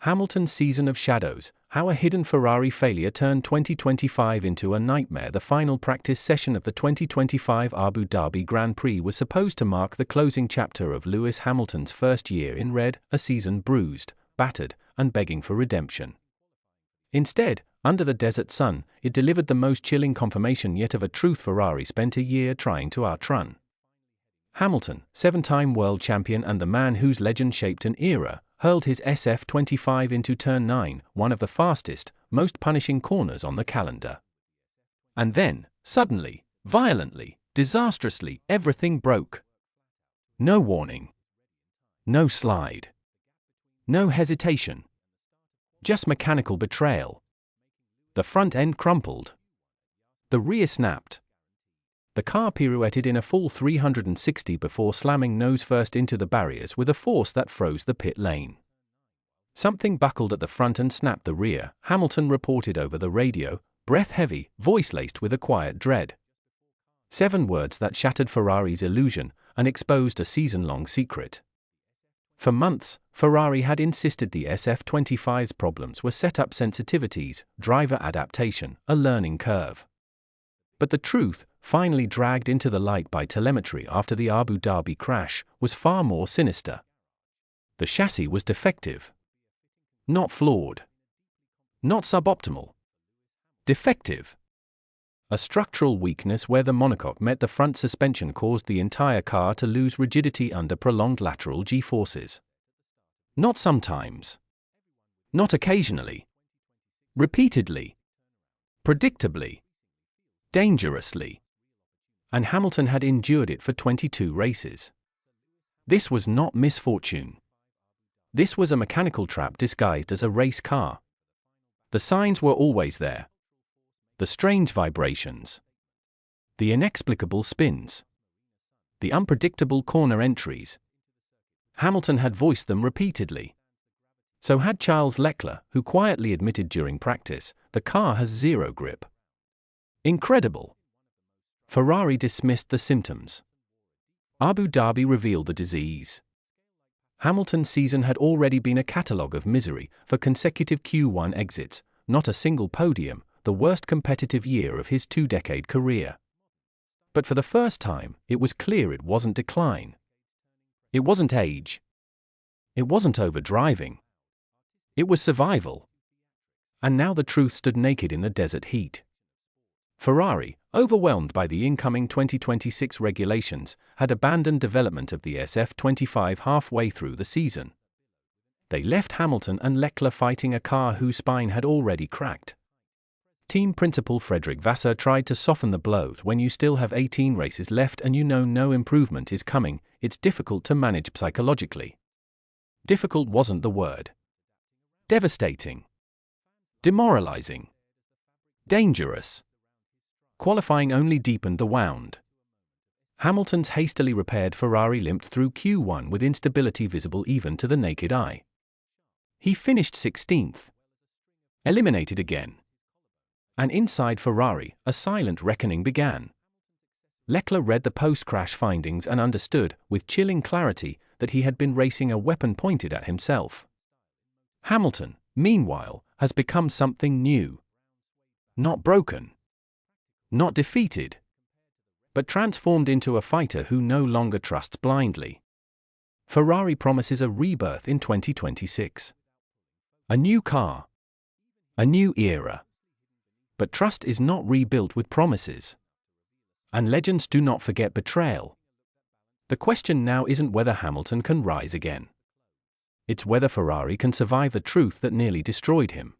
Hamilton's season of shadows, how a hidden Ferrari failure turned 2025 into a nightmare. The final practice session of the 2025 Abu Dhabi Grand Prix was supposed to mark the closing chapter of Lewis Hamilton's first year in red, a season bruised, battered, and begging for redemption. Instead, under the desert sun, it delivered the most chilling confirmation yet of a truth Ferrari spent a year trying to outrun. Hamilton, seven-time world champion and the man whose legend shaped an era, hurled his SF25 into turn 9, one of the fastest, most punishing corners on the calendar. And then, suddenly, violently, disastrously, everything broke. No warning. No slide. No hesitation. Just mechanical betrayal. The front end crumpled. The rear snapped. The car pirouetted in a full 360 before slamming nose first into the barriers with a force that froze the pit lane. Something buckled at the front and snapped the rear, Hamilton reported over the radio, breath heavy, voice laced with a quiet dread. 7 words that shattered Ferrari's illusion and exposed a season-long secret. For months, Ferrari had insisted the SF25's problems were setup sensitivities, driver adaptation, a learning curve. But the truth, finally dragged into the light by telemetry after the Abu Dhabi crash, was far more sinister. The chassis was defective. Not flawed. Not suboptimal. Defective. A structural weakness where the monocoque met the front suspension caused the entire car to lose rigidity under prolonged lateral G-forces. Not sometimes. Not occasionally. Repeatedly. Predictably. Dangerously. And Hamilton had endured it for 22 races. This was not misfortune. This was a mechanical trap disguised as a race car. The signs were always there. The strange vibrations. The inexplicable spins. The unpredictable corner entries. Hamilton had voiced them repeatedly. So had Charles Leclerc, who quietly admitted during practice, the car has zero grip. Incredible. Ferrari dismissed the symptoms. Abu Dhabi revealed the disease. Hamilton's season had already been a catalogue of misery for consecutive Q1 exits, not a single podium, the worst competitive year of his 2-decade career. But for the first time, it was clear it wasn't decline. It wasn't age. It wasn't overdriving. It was survival. And now the truth stood naked in the desert heat. Ferrari, overwhelmed by the incoming 2026 regulations, had abandoned development of the SF25 halfway through the season. They left Hamilton and Leclerc fighting a car whose spine had already cracked. Team principal Frederick Vasseur tried to soften the blows. When you still have 18 races left and you know no improvement is coming, it's difficult to manage psychologically. Difficult wasn't the word. Devastating. Demoralizing. Dangerous. Qualifying only deepened the wound. Hamilton's hastily repaired Ferrari limped through Q1 with instability visible even to the naked eye. He finished 16th. Eliminated again. And inside Ferrari, a silent reckoning began. Leclerc read the post-crash findings and understood, with chilling clarity, that he had been racing a weapon pointed at himself. Hamilton, meanwhile, has become something new. Not broken. Not defeated. But transformed into a fighter who no longer trusts blindly. Ferrari promises a rebirth in 2026. A new car. A new era. But trust is not rebuilt with promises. And legends do not forget betrayal. The question now isn't whether Hamilton can rise again. It's whether Ferrari can survive the truth that nearly destroyed him.